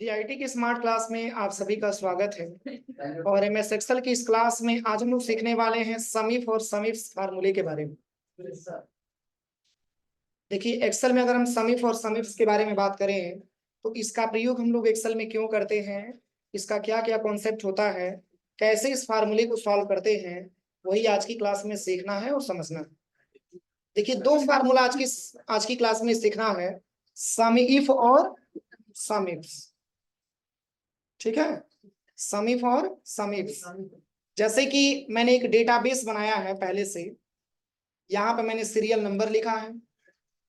IT की smart class में आप सभी का स्वागत है। और एमएस एक्सेल की इस क्लास में आज हम लोग सीखने वाले हैं समीफ और समीप्स फार्मूले के बारे में। देखिए, एक्सेल में अगर हम समीफ और समीप्स के बारे में बात करें तो इसका प्रयोग हम लोग एक्सेल में क्यों करते हैं, इसका क्या क्या कॉन्सेप्ट होता है, कैसे इस फार्मूले को सॉल्व करते हैं, वही आज की क्लास में सीखना है और समझना है। देखिए, दो फार्मूला आज की क्लास में सीखना है, समीफ और समीप्स। ठीक है, समीफ और समीप्स। जैसे कि मैंने एक डेटाबेस बनाया है पहले से, यहाँ पे मैंने सीरियल नंबर लिखा है,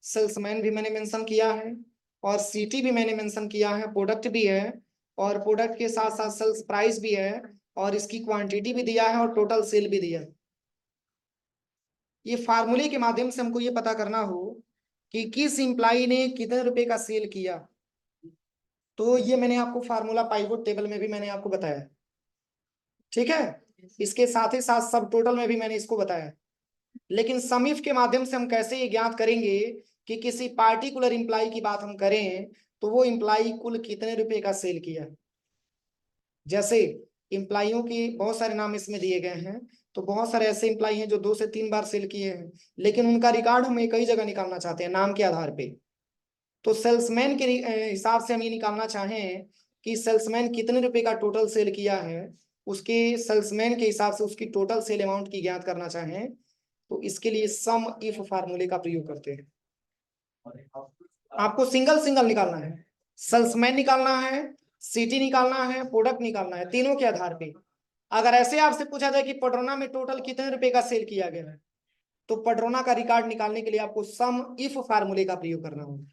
सेल्समैन भी मैंने मेंशन किया है, और सीटी भी मैंने मेंशन किया है, प्रोडक्ट भी है, और प्रोडक्ट के साथ साथ सेल्स प्राइस भी है, और इसकी क्वांटिटी भी दिया है, और टोटल सेल भी दिया है। ये फार्मूले के माध्यम से हमको ये पता करना हो कि किस इंप्लाई ने कितने रुपए का सेल किया, तो ये मैंने आपको फार्मूला पाइवोट टेबल में भी मैंने आपको बताया। ठीक है, इसके साथ ही साथ सब टोटल में भी मैंने इसको बताया। लेकिन समीफ के माध्यम से हम कैसे ये ज्ञात करेंगे कि किसी पार्टिकुलर इंप्लाई की बात हम करें तो वो इंप्लाई कुल कितने रुपए का सेल किया। जैसे इंप्लाइयों के बहुत सारे नाम इसमें दिए गए हैं, तो बहुत सारे ऐसे इंप्लाई हैं जो 2 से 3 बार सेल किए हैं, लेकिन उनका रिकॉर्ड हम कई जगह निकालना चाहते हैं नाम के आधार पे। तो सेल्समैन के हिसाब से हम ये निकालना चाहें कि सेल्समैन कितने रुपए का टोटल सेल किया है, उसके सेल्समैन के हिसाब से उसकी टोटल सेल अमाउंट की ज्ञात करना चाहें तो इसके लिए सम इफ फार्मूले का प्रयोग करते हैं। आपको सिंगल सिंगल निकालना है, सेल्समैन निकालना है, सीटी निकालना है, प्रोडक्ट निकालना है, तीनों के आधार पे। अगर ऐसे आपसे पूछा जाए कि पडरोना में टोटल कितने रुपए का सेल किया गया है, तो पडरोना का रिकॉर्ड निकालने के लिए आपको सम इफ फार्मूले का प्रयोग करना होगा।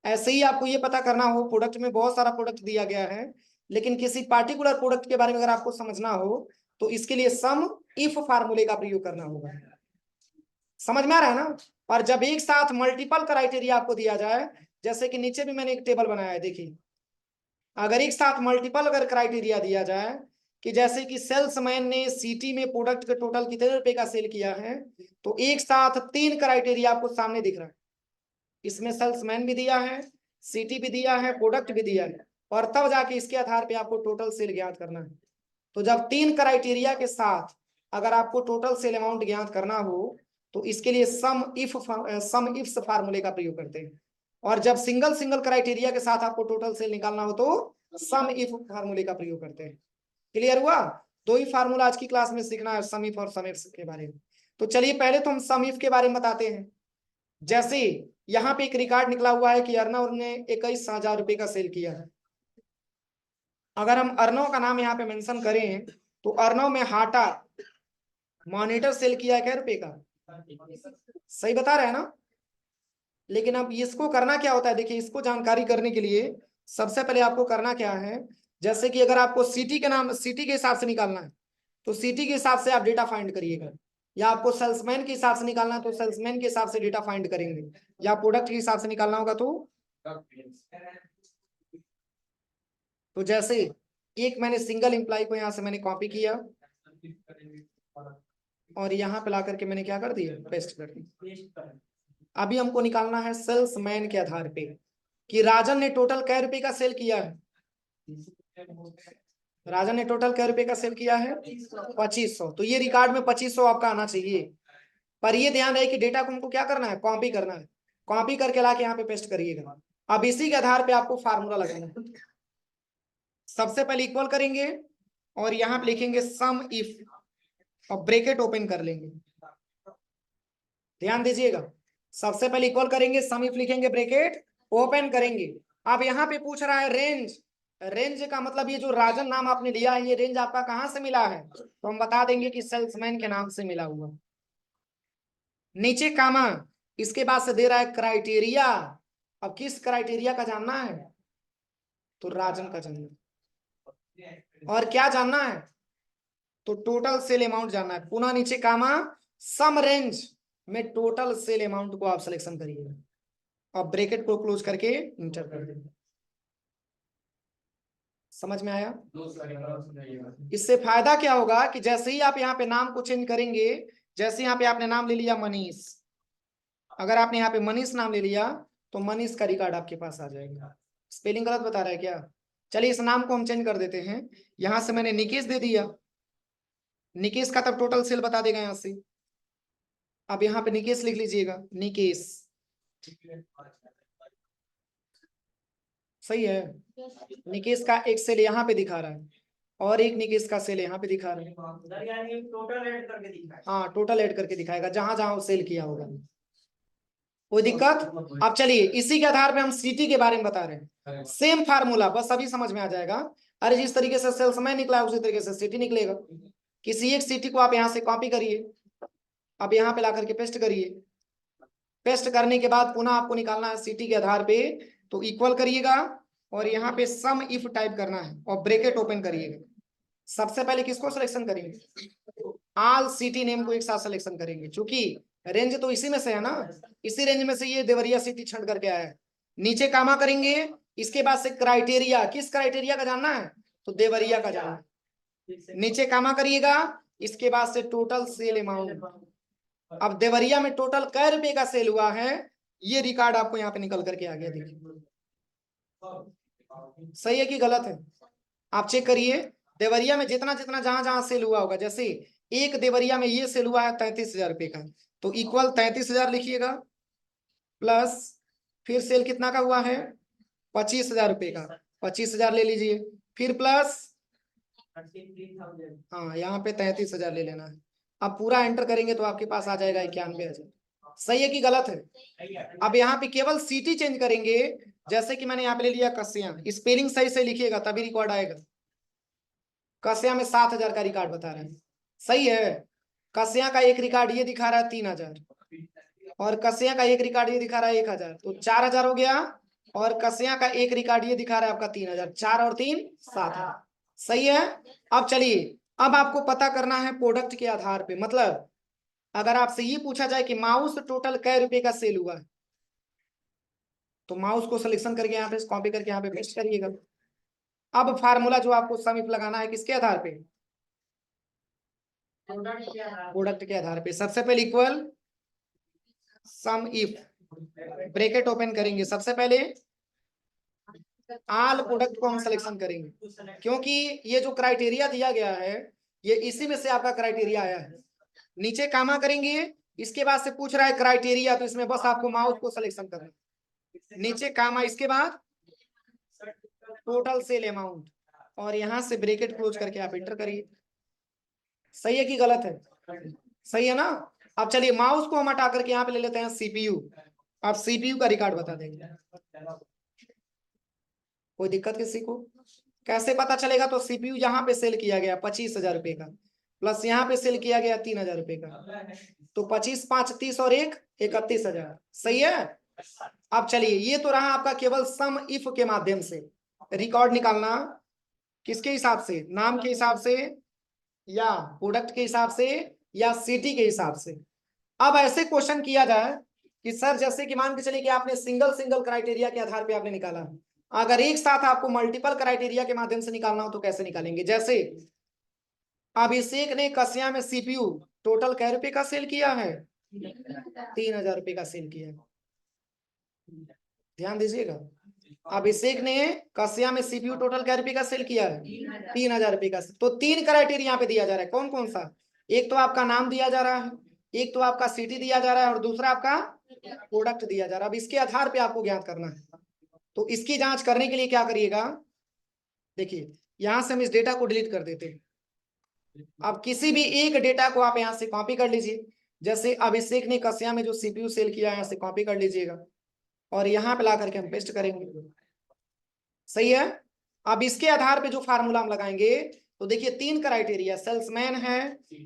ऐसे ही आपको ये पता करना हो, प्रोडक्ट में बहुत सारा प्रोडक्ट दिया गया है, लेकिन किसी पार्टिकुलर प्रोडक्ट के बारे में अगर आपको समझना हो तो इसके लिए सम इफ फार्मूले का प्रयोग करना होगा। समझ में आ रहा है ना। और जब एक साथ मल्टीपल क्राइटेरिया आपको दिया जाए, जैसे कि नीचे भी मैंने एक टेबल बनाया है, देखिए, अगर एक साथ मल्टीपल अगर क्राइटेरिया दिया जाए कि जैसे कि सेल्समैन ने सीटी में प्रोडक्ट के टोटल कितने रुपए का सेल किया है, तो एक साथ 3 क्राइटेरिया आपको सामने दिख रहा है। इसमें सेल्समैन भी दिया है, सीटी भी दिया है, प्रोडक्ट भी दिया है, और तब जाके इसके आधार पे आपको टोटल सेल ज्ञात करना है। तो जब 3 क्राइटेरिया के साथ अगर आपको टोटल सेल अमाउंट ज्ञात करना हो तो इसके लिए सम इफ फार्मूले का प्रयोग करते हैं। और जब सिंगल सिंगल क्राइटेरिया के साथ आपको टोटल सेल निकालना हो तो सम इफ फार्मूले का प्रयोग करते हैं। क्लियर हुआ। 2 ही फार्मूला आज की क्लास में सीखना है, सम इफ और सम इफ के बारे में। तो चलिए पहले तो हम सम इफ के बारे में बताते हैं। जैसे यहाँ पे एक रिकॉर्ड निकला हुआ है कि अर्नव ने 21,000 रुपए का सेल किया है। अगर हम अर्नव का नाम यहाँ पे मेंशन करें तो अर्नव में हाटा मॉनिटर सेल किया है क्या रुपए का, सही बता रहे हैं ना। लेकिन अब इसको करना क्या होता है, देखिए, इसको जानकारी करने के लिए सबसे पहले आपको करना क्या है, जैसे कि अगर आपको सीटी के नाम सीटी के हिसाब से निकालना है तो सीटी के हिसाब से आप डेटा फाइंड करिएगा, या आपको सेल्समैन के हिसाब से निकालना है तो सेल्समैन के हिसाब से डेटा फाइंड करेंगे, या प्रोडक्ट के हिसाब से निकालना होगा तो जैसे एक मैंने सिंगल इंप्लाई को यहाँ से मैंने कॉपी किया और यहाँ पे ला करके मैंने क्या कर दिया, पेस्ट कर दिया। अभी हमको निकालना है सेल्समैन के आधार पे कि राजन ने टोटल कै रुपए का सेल किया है। राजन ने टोटल कै रुपए का सेल किया है 2500। तो ये रिकॉर्ड में 2500 आपका आना चाहिए। पर ये ध्यान रहे कि डेटा को हमको क्या करना है, कॉपी करना है। कॉपी करके लाके यहाँ पे पेस्ट करिएगा। अब इसी के आधार पे आपको फार्मूला लगाना है। सबसे पहले इक्वल करेंगे और यहाँ पे लिखेंगे सम इफ और ब्रैकेट ओपन कर लेंगे। ध्यान दीजिएगा, सबसे पहले इक्वल करेंगे, सम इफ लिखेंगे, ब्रैकेट ओपन करेंगे। अब यहाँ पे पूछ रहा है रेंज। रेंज का मतलब ये जो राजन नाम आपने लिया है, ये रेंज आपका कहां से मिला है, तो हम बता देंगे कि सेल्समैन के नाम से मिला हुआ। नीचे कामा, इसके बाद से दे रहा है क्राइटेरिया। अब किस क्राइटेरिया का जानना है, तो राजन का जानना है। और क्या जानना है, तो टोटल सेल अमाउंट जानना है। पुनः नीचे कामा, सम रेंज में टोटल सेल अमाउंट को आप सिलेक्शन करिएगा और ब्रैकेट को क्लोज करके इंटर कर देंगे। समझ में आया। इससे फायदा क्या होगा कि जैसे ही आप यहाँ पे नाम को चेंज करेंगे, जैसे यहाँ पे आपने नाम ले लिया मनीष, अगर आपने यहाँ पे मनीष नाम ले लिया तो मनीष का रिकॉर्ड आपके पास आ जाएगा। स्पेलिंग गलत बता रहा है क्या, चलिए इस नाम को हम चेंज कर देते हैं, यहां से मैंने निकेश दे दिया, निकेश का तब टोटल सेल बता देगा यहां से। अब यहाँ पे निकेश लिख लीजिएगा, निकेश, सही है। निकेश का एक सेल यहाँ पे दिखा रहा है और एक निकेश का सेल यहाँ पे दिखा रहा है, टोटल ऐड करके दिखाएगा। हाँ टोटल ऐड करके दिखाएगा जहां जहां वो सेल किया होगा। कोई दिक्कत? अब चलिए इसी के आधार पे हम सीटी के बारे में बता रहे हैं, सेम फार्मूला, बस अभी समझ में आ जाएगा। अरे जिस तरीके से सेल्समैन निकला है उसी तरीके से सीटी निकलेगा। किसी एक सीटी को आप यहाँ से कॉपी करिए, अब यहाँ पे ला करके पेस्ट करिए, पेस्ट करने के बाद पुनः आपको निकालना है सीटी के आधार पे, तो इक्वल करिएगा और यहाँ पे सम इफ टाइप करना है और ब्रैकेट ओपन करिएगा। सबसे पहले किसको सिलेक्शन करेंगे? ऑल सिटी नेम को एक साथ सिलेक्शन करेंगे, क्योंकि रेंज तो इसी में से है ना, इसी रेंज में से ये देवरिया सिटी छंट करके आया है। नीचे कामा करेंगे, इसके बाद से क्राइटेरिया, किस क्राइटेरिया का जानना है? तो देवरिया का जानना है। नीचे कामा करिएगा, इसके बाद से टोटल सेल अमाउंट। अब देवरिया में टोटल कै रुपए का सेल हुआ है, ये रिकॉर्ड आपको यहाँ पे निकल करके आ गया। देखिए सही है कि गलत है? आप चेक करिए, देवरिया में जितना जितना जहां जहां सेल हुआ होगा, जैसे एक देवरिया में ये सेल हुआ है 33,000 रुपए का, तो इक्वल 33,000 लिखिएगा, प्लस फिर सेल कितना का हुआ है? 25,000 रुपए का, 25,000 ले लीजिए, फिर प्लस, हाँ यहाँ पे 33,000 ले लेना है। अब पूरा एंटर करेंगे तो आपके पास आ जाएगा 91,000। सही है कि गलत है? अब यहाँ पे केवल सिटी चेंज करेंगे, जैसे कि मैंने यहाँ पे ले लिया कस्या, स्पेलिंग सही से लिखिएगा तभी रिकॉर्ड आएगा। कस्या में 7,000 का रिकॉर्ड बता रहा है, सही है। कस्या का एक रिकॉर्ड ये दिखा रहा है 3,000, और कस्या का एक रिकॉर्ड ये दिखा रहा है 1,000, तो 4,000 हो गया। और कस्या का एक रिकॉर्ड ये दिखा रहा है आपका 3,000, 4 और 3 7, सही है। अब चलिए, अब आपको पता करना है प्रोडक्ट के आधार पे, मतलब अगर आपसे ये पूछा जाए कि माउस टोटल कै रुपए का सेल हुआ है, तो माउस को सिलेक्शन करके यहाँ पे कॉपी करके यहाँ पे पेस्ट करिएगा। अब फार्मूला जो आपको सम इफ लगाना है किसके आधार पे? प्रोडक्ट के आधार पे। सबसे पहले equal some if, bracket open करेंगे, सबसे पहले ऑल प्रोडक्ट को हम सिलेक्शन करेंगे, क्योंकि ये जो क्राइटेरिया दिया गया है ये इसी में से आपका क्राइटेरिया आया है। नीचे कामा करेंगे, इसके बाद से पूछ रहा है क्राइटेरिया, तो इसमें बस आपको माउस को सिलेक्शन करना है, नीचे कामा, इसके बाद टोटल सेल अमाउंट, और यहां से ब्रैकेट क्लोज करके आप एंटर करिए। सही है कि गलत है? सही है ना। अब चलिए माउस को हम हटा करके यहाँ पे ले लेते हैं सीपीयू, आप सीपीयू का रिकॉर्ड बता देंगे। कोई दिक्कत किसी को? कैसे पता चलेगा? तो सीपीयू यहाँ पे सेल किया गया 25,000 रुपए का, प्लस यहाँ पे सेल किया गया 3,000 रुपए का, तो 25 5 30 और 1 31,000, सही है। अब चलिए, ये तो रहा आपका केवल सम इफ के माध्यम से रिकॉर्ड निकालना, किसके हिसाब से? नाम के हिसाब से, या प्रोडक्ट के हिसाब से, या सिटी के हिसाब से। अब ऐसे क्वेश्चन किया जाए कि सर जैसे कि मान के चलिए कि आपने सिंगल सिंगल क्राइटेरिया के आधार पे आपने निकाला, अगर एक साथ आपको मल्टीपल क्राइटेरिया के माध्यम से निकालना हो तो कैसे निकालेंगे? जैसे अभिषेक ने कस्या में सीपीयू टोटल कै रुपए का सेल किया है? 3,000 रुपए का सेल किया है, ध्यान दीजिएगा। अभिषेक ने कस्या में सीपीयू टोटल कै रुपए का सेल किया है? 3,000 रुपए का। तो 3 क्राइटेरिया यहाँ पे दिया जा रहा है, कौन कौन सा? एक तो आपका नाम दिया जा रहा है, एक तो आपका सिटी दिया जा रहा है, और दूसरा आपका प्रोडक्ट दिया जा रहा है। अब इसके आधार पे आपको ज्ञात करना है, तो इसकी जांच करने के लिए क्या करिएगा? देखिए यहां से हम इस डेटा को डिलीट कर देते हैं। अब किसी भी एक डेटा को आप यहां से कॉपी कर लीजिए, जैसे अभिषेक ने कस्या में जो सीपीयू सेल किया है यहाँ से कॉपी कर लीजिएगा, और यहाँ पे ला करके हम पेस्ट करेंगे, सही है। अब इसके आधार पे जो फार्मूला हम लगाएंगे, तो देखिए 3 क्राइटेरिया, सेल्समैन है,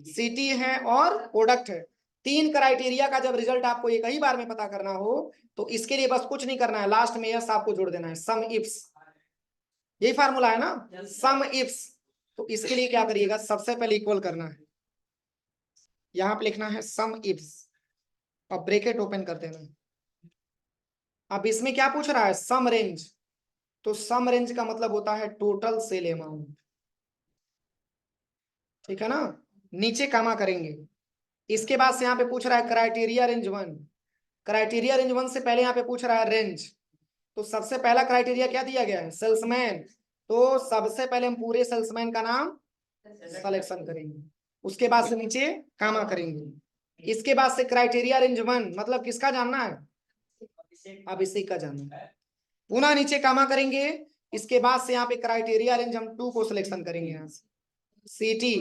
सिटी है और प्रोडक्ट है। 3 क्राइटेरिया का जब रिजल्ट आपको एक ही बार में पता करना हो, तो इसके लिए बस कुछ नहीं करना है, लास्ट में यस आपको जोड़ देना है, सम इफ्स, यही फार्मूला है ना, सम इफ्स। तो इसके लिए क्या करिएगा? सबसे पहले इक्वल करना है, यहां पे लिखना है सम इफ्स, और ब्रैकेट ओपन कर देना है। अब इसमें क्या पूछ रहा है? सम रेंज, तो सम रेंज का मतलब होता है टोटल सेल अमाउंट, ठीक है ना। नीचे कामा करेंगे, इसके बाद से यहाँ पे पूछ रहा है क्राइटेरिया रेंज 1, क्राइटेरिया रेंज 1 से पहले यहाँ पे पूछ रहा है रेंज, तो सबसे पहला क्राइटेरिया क्या दिया गया है? सेल्समैन, तो सबसे पहले हम पूरे सेल्समैन का नाम सिलेक्शन करेंगे, उसके बाद से नीचे कामा करेंगे, इसके बाद से क्राइटेरिया रेंज 1 मतलब किसका जानना है, अभिषेक का जानना है, पुनः नीचे कामा करेंगे, इसके बाद से यहाँ पे क्राइटेरिया रेंज हम 2 को सिलेक्शन करेंगे, यहाँ से सिटी,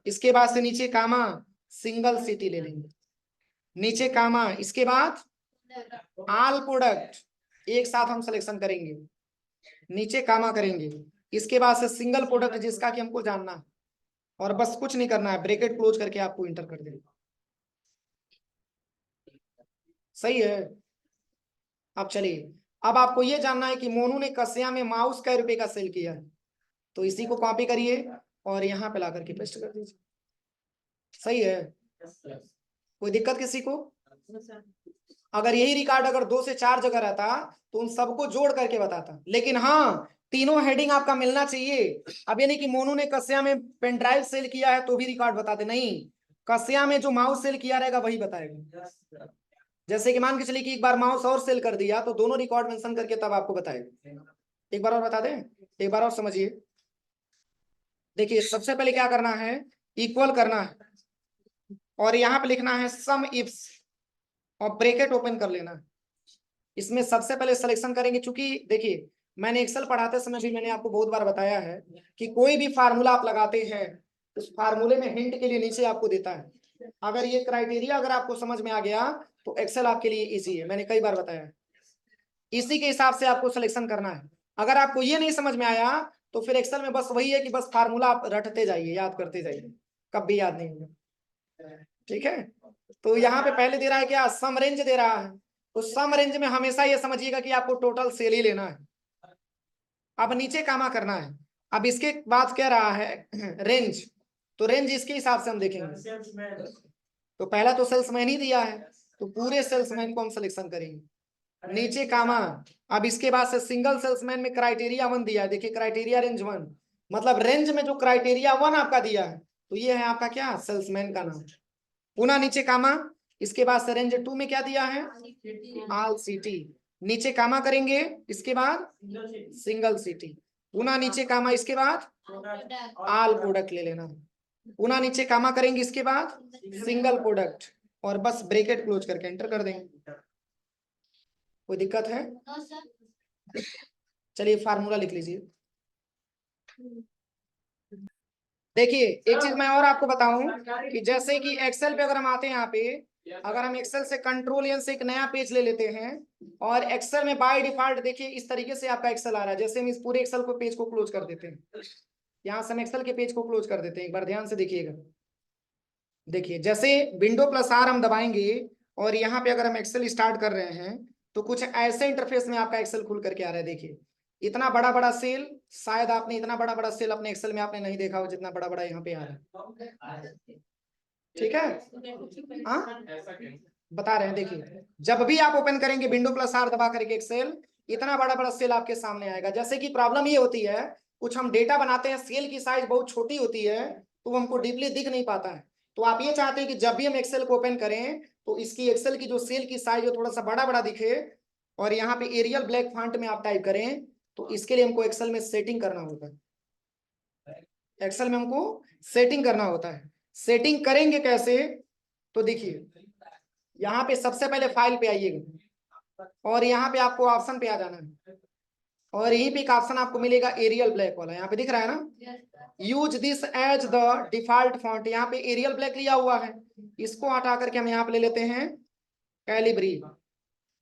इसके बाद से नीचे कामा सिंगल सिटी ले लेंगे, नीचे कामा, इसके बाद ऑल प्रोडक्ट एक साथ हम सिलेक्शन करेंगे, नीचे कामा करेंगे, इसके बाद से सिंगल प्रोडक्ट जिसका कि हमको जानना है, और बस कुछ नहीं करना है, ब्रैकेट क्लोज करके आपको इंटर कर देना। सही है। अब चलिए, अब आपको ये जानना है कि मोनू ने कस्या में माउस कै रुपए का सेल किया है, तो इसी को कॉपी करिए और यहाँ पे ला करके पेस्ट कर दीजिए। सही है, कोई दिक्कत किसी को? अगर यही रिकॉर्ड अगर 2 से 4 जगह रहता तो उन सबको जोड़ करके बताता, लेकिन हाँ तीनों हेडिंग आपका मिलना चाहिए। अब ये नहीं कि मोनू ने कस्या में पेन ड्राइव सेल किया है तो भी रिकॉर्ड बताते, नहीं, कस्या में जो माउस सेल किया रहेगा वही बताएगा। जैसे कि मान के चलिए कि एक बार माउस और सेल कर दिया तो दोनों रिकॉर्ड मेंशन करके तब आपको बताएगा। एक बार और बता दें, एक बार और समझिए। देखिए सबसे पहले क्या करना है, इक्वल करना है और यहाँ पे लिखना है सम इफ्स और ब्रैकेट ओपन कर लेना है। इसमें सबसे पहले सिलेक्शन करेंगे, चूंकि देखिए मैंने एक्सेल पढ़ाते समय भी मैंने आपको बहुत बार बताया है कि कोई भी फार्मूला आप लगाते हैं उस फार्मूले में हिंट के लिए नीचे आपको देता है। अगर ये क्राइटेरिया अगर आपको समझ में आ गया तो एक्सेल आपके लिए इजी है, मैंने कई बार बताया है। इसी के हिसाब से आपको सिलेक्शन करना है। अगर आपको ये नहीं समझ में आया तो फिर एक्सेल में बस वही है कि बस फार्मूला आप रटते जाइए, याद करते जाइए, कभी याद नहीं होगा। ठीक है, तो यहाँ पे पहले दे रहा है क्या, सम रेंज दे रहा है, तो सम रेंज में हमेशा ये समझिएगा कि आपको टोटल सेल ही लेना है। अब नीचे कामा करना है। अब इसके बाद कह रहा है रेंज, तो रेंज इसके हिसाब से हम देखेंगे। तो पहला तो सेल्समैन ही दिया है तो पूरे सेल्समैन को हम सिलेक्शन करेंगे, नीचे कामा। अब इसके बाद से सिंगल सेल्समैन में क्राइटेरिया 1 दिया है, देखिए क्राइटेरिया रेंज 1 मतलब रेंज में जो क्राइटेरिया 1 आपका दिया है तो ये है आपका क्या, सेल्समैन का नाम। पुनः नीचे कामा, इसके बाद से रेंज 2 में क्या दिया है, ऑल सिटी, नीचे कामा करेंगे, इसके बाद सिंगल सिटी, पुनः नीचे कामा, इसके बाद ऑल प्रोडक्ट ले लेना, पुनः नीचे कामा करेंगे, इसके बाद सिंगल प्रोडक्ट, और बस ब्रैकेट क्लोज करके एंटर कर देंगे। कोई दिक्कत है? चलिए फार्मूला लिख लीजिए। देखिए एक चीज मैं और आपको बताऊं कि जैसे कि एक्सेल पे अगर हम आते हैं, यहाँ पे अगर हम एक्सेल से कंट्रोल एन से एक नया पेज ले लेते हैं और एक्सेल में बाय डिफॉल्ट देखिए इस तरीके से आपका एक्सेल आ रहा है, जैसे हम इस पूरे एक्सेल को पेज को क्लोज कर देते हैं, यहाँ से हम एक्सेल के पेज को क्लोज कर देते हैं, एक बार ध्यान से देखिएगा। देखिए जैसे विंडो प्लस आर हम दबाएंगे और यहाँ पे अगर हम एक्सेल स्टार्ट कर रहे हैं तो कुछ ऐसे इंटरफेस में आपका एक्सेल खुल करके आ रहा है। देखिए इतना बड़ा बड़ा सेल, शायद आपने इतना बड़ा बड़ा सेल अपने एक्सेल में आपने नहीं देखा हो जितना बड़ा बड़ा यहाँ पे आ रहा है। ठीक है, हाँ बता रहे हैं। देखिए जब भी आप ओपन करेंगे विंडो प्लस आर दबा करके एक्सेल, इतना बड़ा बड़ा सेल आपके सामने आएगा। जैसे कि प्रॉब्लम ये होती है, कुछ हम डेटा बनाते हैं, सेल की साइज बहुत छोटी होती है तो हमको डीपली दिख नहीं पाता है, तो आप ये चाहते हैं कि जब भी हम एक्सेल को ओपन करें तो इसकी एक्सेल की जो सेल की साइज है थोड़ा सा बड़ा बड़ा दिखे, और यहाँ पे एरियल ब्लैक फॉन्ट में आप टाइप करें, तो इसके लिए हमको एक्सेल में सेटिंग करना होता है। एक्सेल में हमको सेटिंग करना होता है। सेटिंग करेंगे कैसे, तो देखिए यहाँ पे सबसे पहले फाइल पे आइएगा और यहाँ पे आपको ऑप्शन पे आ जाना है, और यहीं पे एक ऑप्शन आपको मिलेगा एरियल ब्लैक वाला, यहाँ पे दिख रहा है ना, use this as the default font, यहाँ पे एरियल ब्लैक लिया हुआ है, इसको हटा करके हम यहाँ पे ले लेते हैं कैलिब्री,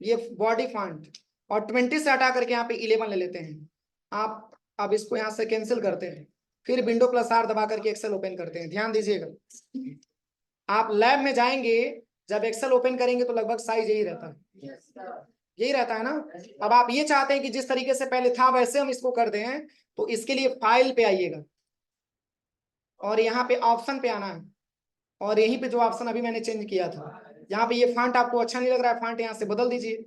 ये बॉडी फॉन्ट, और 20 से हटा करके यहाँ पे 11 ले लेते हैं। आप अब इसको यहाँ से कैंसिल करते हैं, फिर विंडो प्लस आर दबा करके एक्सेल ओपन करते हैं। ध्यान दीजिएगा, आप लैब में जाएंगे जब एक्सेल ओपन करेंगे तो लगभग साइज यही रहता है, यही रहता है ना। अब आप ये चाहते हैं कि जिस तरीके से पहले था वैसे हम इसको कर दें, तो इसके लिए फाइल पे आइएगा और यहाँ पे ऑप्शन पे आना है, और यहीं पे जो ऑप्शन अभी मैंने चेंज किया था, यहाँ पे ये फॉन्ट आपको अच्छा नहीं लग रहा है, फॉन्ट यहाँ से बदल दीजिए।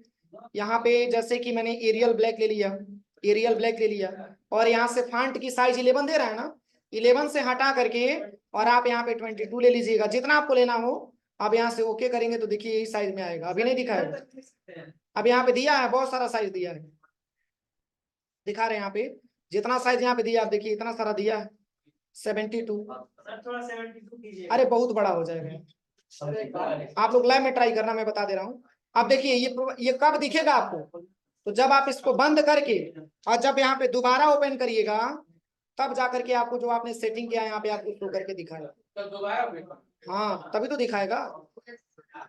यहाँ पे जैसे कि मैंने एरियल ब्लैक ले लिया, एरियल ब्लैक ले लिया, और यहाँ से फॉन्ट की साइज 11 दे रहा है ना, 11 से हटा करके और आप यहाँ पे 22 ले लीजिएगा, जितना आपको लेना हो। अब यहाँ से ओके करेंगे तो देखिए यही साइज में आएगा, अभी नहीं दिखाएगा, अब यहाँ पे दिया है बहुत सारा साइज दिया है, दिखा रहे हैं यहाँ पे। जितना साइज यहाँ पे दिया आप देखिए, इतना सारा दिया है 72। थोड़ा 72 कीजिए। अरे बहुत बड़ा हो जाएगा, आप लोग लैब में ट्राई करना, मैं बता दे रहा हूँ। अब देखिए ये कब दिखेगा आपको, तो जब आप इसको बंद करके और जब यहाँ पे दोबारा ओपन करिएगा, तब जाकर के आपको जो आपने सेटिंग किया है यहाँ पे आपको शो करके दिखाएगा। तो दोबारा हाँ तभी तो दिखाएगा।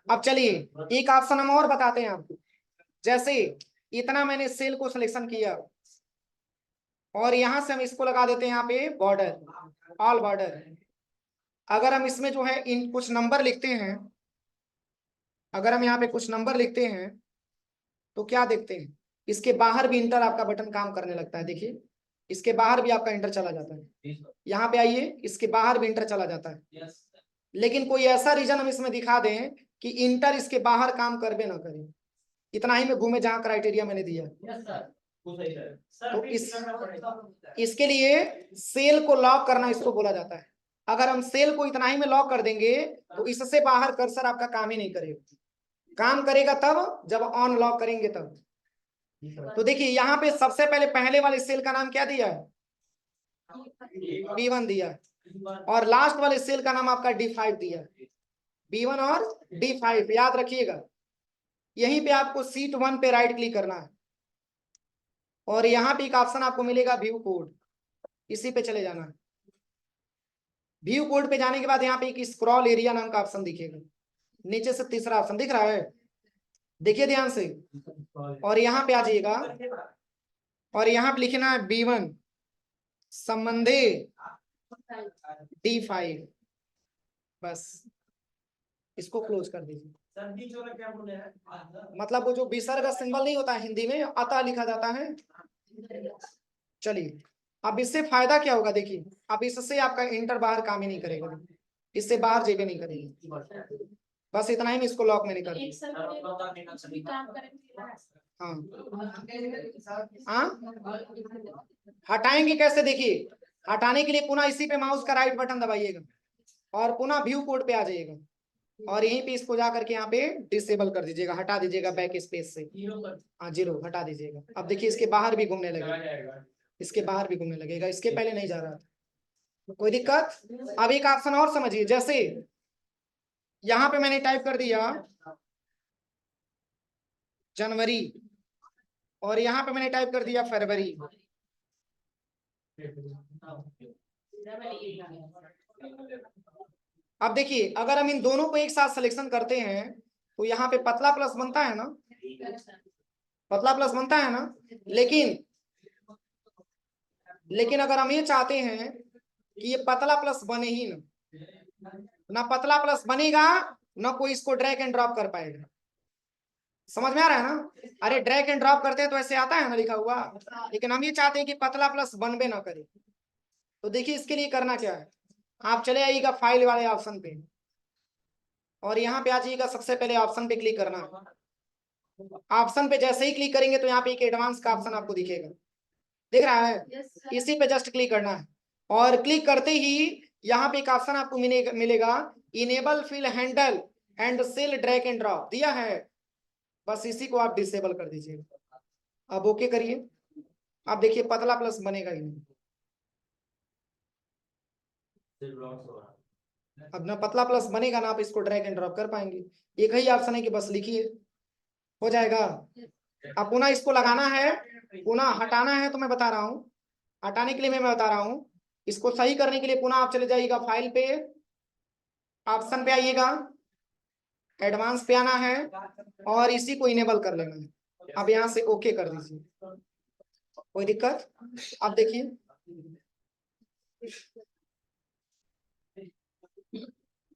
अब चलिए एक ऑप्शन हम और बताते हैं आपको। जैसे इतना मैंने सेल को सिलेक्शन किया और यहां से हम इसको लगा देते हैं यहाँ पे बॉर्डर, ऑल बॉर्डर। अगर हम इसमें जो है इन कुछ नंबर लिखते हैं, अगर हम यहाँ पे कुछ नंबर लिखते हैं तो क्या देखते हैं, इसके बाहर भी इंटर आपका बटन काम करने लगता है। देखिए इसके बाहर भी आपका इंटर चला जाता है, यहाँ पे आइए, इसके बाहर भी इंटर चला जाता है। लेकिन कोई ऐसा रीजन हम इसमें दिखा दें कि इंटर इसके बाहर काम करबे ना करे, इतना ही में घूमे जहां क्राइटेरिया मैंने दिया। तो इसके लिए सेल को लॉक करना इसको बोला जाता है। अगर हम सेल को इतना ही में लॉक कर देंगे तो इससे बाहर कर्सर आपका काम ही नहीं करेगा। काम करेगा तब जब ऑन लॉक करेंगे तब। तो देखिए यहाँ पे सबसे पहले वाले सेल का नाम क्या दिया है, B1 दिया है, और लास्ट वाले सेल का नाम आपका D5 दिया है। B1 और D5 याद रखिएगा। यहीं पे आपको सीट 1 पे राइट क्लिक करना है और यहाँ पे एक ऑप्शन आपको मिलेगा व्यू कोड, इसी पे चले जाना है। व्यू कोड पे जाने के बाद यहाँ पे एक स्क्रॉल एरिया नाम का ऑप्शन दिखेगा, नीचे से तीसरा ऑप्शन दिख रहा है, देखिए ध्यान से, और यहाँ पे आ जाइएगा और यहाँ पे लिखना है B1 संबंधे D5, बस इसको क्लोज कर दीजिए। मतलब वो जो विसर्ग सिंबल नहीं होता है हिंदी में अतः लिखा जाता है। चलिए अब इससे फायदा क्या होगा, देखिए अब इससे आपका इंटर बाहर काम ही नहीं करेगा, इससे बाहर जेबे नहीं करेगी। बस इतना ही, इसको लॉक मैंने कर दिया। हाँ हाँ हटाएंगे कैसे, देखिए हटाने के लिए पुनः इसी पे माउस का राइट बटन दबाइएगा और पुनः व्यू कोड पे आ जाइएगा और यहीं पे इसको जाकर के यहाँ पे डिसेबल कर दीजिएगा, हटा दीजिएगा बैक स्पेस से। हाँ 0 हटा दीजिएगा। अब देखिए इसके बाहर भी घूमने लगेगा, इसके बाहर भी घूमने लगेगा, इसके पहले नहीं जा रहा था। कोई दिक्कत। अब एक ऑप्शन और समझिए, जैसे यहाँ पे मैंने टाइप कर दिया जनवरी और यहाँ पे मैंने टाइप कर दिया फरवरी। अब देखिए अगर हम इन दोनों को एक साथ सिलेक्शन करते हैं तो यहाँ पे पतला प्लस बनता है ना, पतला प्लस बनता है ना, लेकिन अगर हम ये चाहते हैं कि ये पतला प्लस बने ही ना पतला प्लस बनेगा ना कोई इसको ड्रैग एंड ड्रॉप कर पाएगा। समझ में आ रहा है ना, अरे ड्रैग एंड ड्रॉप करते हैं तो ऐसे आता है ना लिखा हुआ, लेकिन हम ये चाहते हैं कि पतला प्लस बनबे ना करे। तो देखिए इसके लिए करना क्या है, आप चले आइएगा फाइल वाले ऑप्शन पे और यहाँ पे आ जाइएगा, सबसे पहले ऑप्शन पे क्लिक करना है। ऑप्शन पे जैसे ही क्लिक करेंगे तो यहाँ पे एक एडवांस का ऑप्शन आपको दिखेगा, दिख रहा है, इसी पे जस्ट क्लिक करना है और क्लिक करते ही यहाँ पे एक ऑप्शन आपको मिलेगा enable fill handle and cell drag and drop दिया है, बस इसी को आप डिसेबल कर दीजिएगा। अब ओके करिए, आप देखिए पतला प्लस बनेगा ही नहीं। अब ना पतला प्लस बनेगा ना आप इसको ड्रैग एंड ड्रॉप कर पाएंगे। एक ही ऑप्शन है कि बस लिखिए, हो जाएगा। अब पुनः इसको लगाना है, पुनः हटाना है, तो मैं बता रहा हूँ हटाने के लिए मैं बता रहा हूँ। इसको सही करने के लिए पुनः आप चले जाइएगा फाइल पे, ऑप्शन पे आइएगा, एडवांस पे आना है और इसी को इनेबल कर लेना है। अब यहाँ से ओके कर दीजिए, कोई दिक्कत। अब देखिए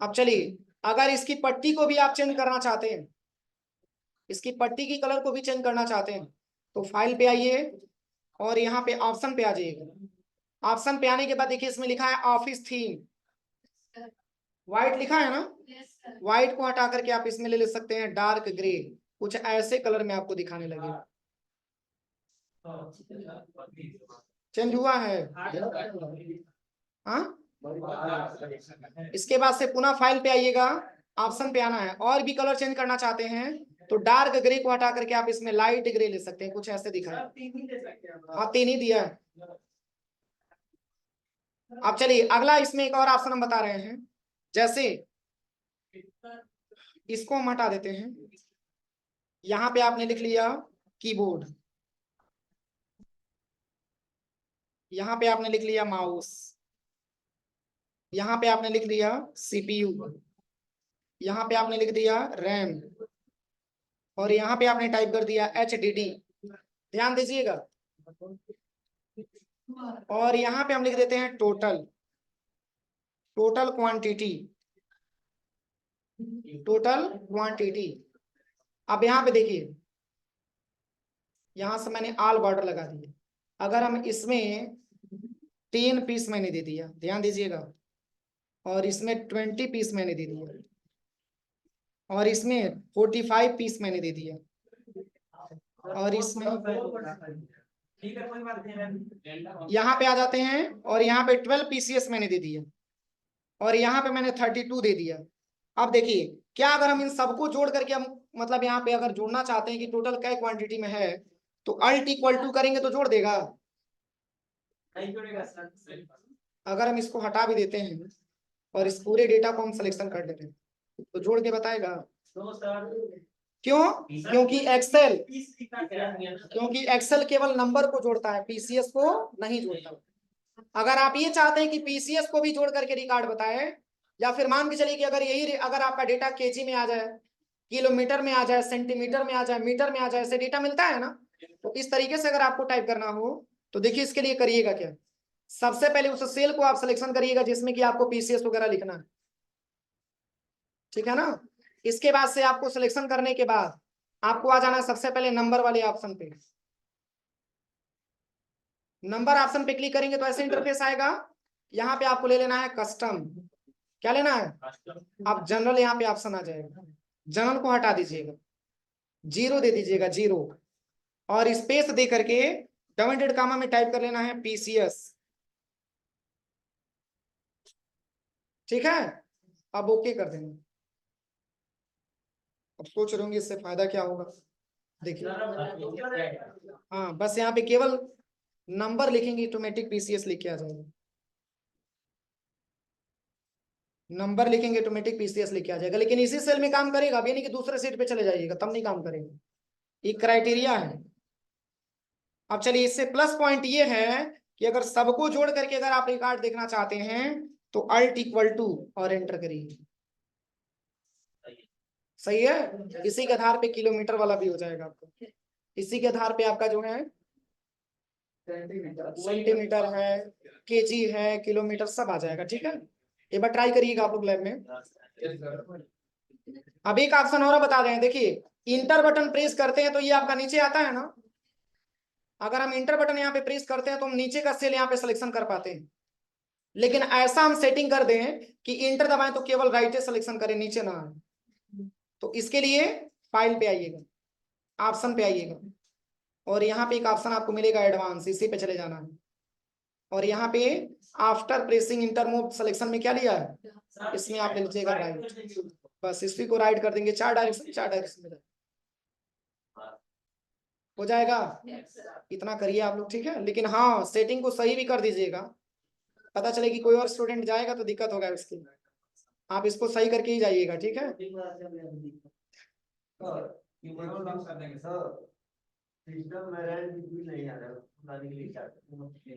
अब चलिए अगर इसकी पट्टी को भी आप चेंज करना चाहते हैं, इसकी पट्टी की कलर को भी चेंज करना चाहते हैं तो फाइल पे आइए और यहाँ पे ऑप्शन पे आ जाइएगा। ऑप्शन पे आने के बाद देखिए इसमें लिखा है ऑफिस थीम, व्हाइट लिखा है ना, व्हाइट को हटा करके आप इसमें ले सकते हैं डार्क ग्रे, कुछ ऐसे कलर में आपको दिखाने लगेगा। चेंज हुआ है हाँ। इसके बाद से पुनः फाइल पे आइएगा, ऑप्शन पे आना है और भी कलर चेंज करना चाहते हैं तो डार्क ग्रे को हटा करके आप इसमें लाइट ग्रे ले सकते हैं, कुछ ऐसे दिखा है। हाँ 3 ही दिया है, अब चलिए अगला, इसमें एक और ऑप्शन हम बता रहे हैं। जैसे इसको हम हटा देते हैं, यहाँ पे आपने लिख लिया कीबोर्ड, यहाँ पे आपने लिख लिया माउस, यहाँ पे आपने लिख दिया सीपीयू, यहाँ पे आपने लिख दिया रैम, और यहाँ पे आपने टाइप कर दिया HDD। ध्यान दीजिएगा। और यहाँ पे हम लिख देते हैं total, total quantity, total quantity. अब यहाँ पे देखिए, यहां से मैंने ऑल बॉर्डर लगा दिया। अगर हम इसमें 3 पीस मैंने दे दिया, ध्यान दीजिएगा, और इसमें 20 पीस मैंने दे दिया, और इसमें 45 पीस मैंने दे दिया, और इसमें ठीक है, कोई बात नहीं। यहाँ पे आ जाते हैं, और यहाँ पे 12 PCS मैंने दे दिया, और यहाँ पे मैंने 32 दे दिया। अब देखिए, क्या अगर हम इन सबको जोड़ करके हम मतलब यहाँ पे अगर जोड़ना चाहते हैं कि टोटल क्या क्वांटिटी में है, तो अल्ट इक्वल टू करेंगे तो जोड़ देगा। नहीं जोड़ेगा सर। अगर हम इसको हटा भी देते हैं और इस पूरे डेटा को हम सिलेक्शन कर लेते हैं, तो जोड़ के बताएगा। तो सर क्यों? क्योंकि एक्सेल, क्योंकि क्योंकि एक्सेल केवल नंबर को जोड़ता है, पीसीएस को नहीं जोड़ता। अगर आप ये चाहते हैं कि पीसीएस को भी जोड़ करके रिकॉर्ड बताए, या फिर मान के चलिए कि अगर यही अगर आपका डेटा केजी में आ जाए, किलोमीटर में आ जाए, सेंटीमीटर में आ जाए, मीटर में आ जाए, ऐसे डेटा मिलता है ना, तो इस तरीके से अगर आपको टाइप करना हो तो देखिए इसके लिए करिएगा क्या। सबसे पहले उस सेल को आप सिलेक्शन करिएगा जिसमें कि आपको पीसीएस वगैरह लिखना है, ठीक है ना। इसके बाद से आपको सिलेक्शन करने के बाद आपको आ जाना है सबसे पहले नंबर वाले ऑप्शन पे। नंबर ऑप्शन पे क्लिक करेंगे तो ऐसे इंटरफेस आएगा। यहाँ पे आपको ले लेना है कस्टम। क्या लेना है? आप जनरल, यहाँ पे ऑप्शन आ जाएगा, जनरल को हटा दीजिएगा, 0 दे दीजिएगा, 0, और स्पेस दे करके डबल इंडेड कामा में टाइप कर लेना है पीसीएस। ठीक है, अब ओके कर देंगे। अब सोच रहे होंगे इससे फायदा क्या होगा, देखिए। हाँ, बस यहाँ पे केवल नंबर लिखेंगे, ऑटोमेटिक पीसीएस लिख के आ जाएगा। नंबर लिखेंगे, ऑटोमेटिक पीसीएस लिख के आ जाएगा, लेकिन इसी सेल में काम करेगा, अब ये नहीं कि दूसरे सीट पे चले जाइएगा तब नहीं काम करेगा। एक क्राइटेरिया है। अब चलिए, इससे प्लस पॉइंट ये है कि अगर सबको जोड़ करके अगर आप रिकॉर्ड देखना चाहते हैं तो अल्ट इक्वल टू और एंटर करिए। सही है। इसी के आधार पे किलोमीटर वाला भी हो जाएगा आपको, इसी के आधार पे आपका जो है सेंटीमीटर है, केजी है, किलोमीटर सब आ जाएगा। ठीक है, एक बार ट्राई करिएगा आप लोग लैब में। अब एक ऑप्शन और बता रहे हैं, देखिए इंटर बटन प्रेस करते हैं तो ये आपका नीचे आता है ना। अगर हम इंटर बटन यहाँ पे प्रेस करते हैं तो हम नीचे का सेल यहाँ पे सिलेक्शन कर पाते हैं, लेकिन ऐसा हम सेटिंग कर दें कि इंटर दबाएं तो केवल राइट सिलेक्शन करें, नीचे ना आए। तो इसके लिए फाइल पे आइएगा, ऑप्शन पे आइएगा, और यहाँ पे एक ऑप्शन आपको मिलेगा एडवांस, इसी पे चले जाना है, और यहाँ पे after pressing inter mode selection में क्या लिया है, इसमें आप ले लीजिएगा राइट। बस इसी को राइट कर देंगे, 4 डायरेक्शन में हो जाएगा। इतना करिए आप लोग, ठीक है। लेकिन हाँ, सेटिंग को सही भी कर दीजिएगा, पता चले कि कोई और स्टूडेंट जाएगा तो दिक्कत होगा उसकी। आप इसको सही करके ही जाइएगा, ठीक है। सिस्टम में नहीं आ रहा है।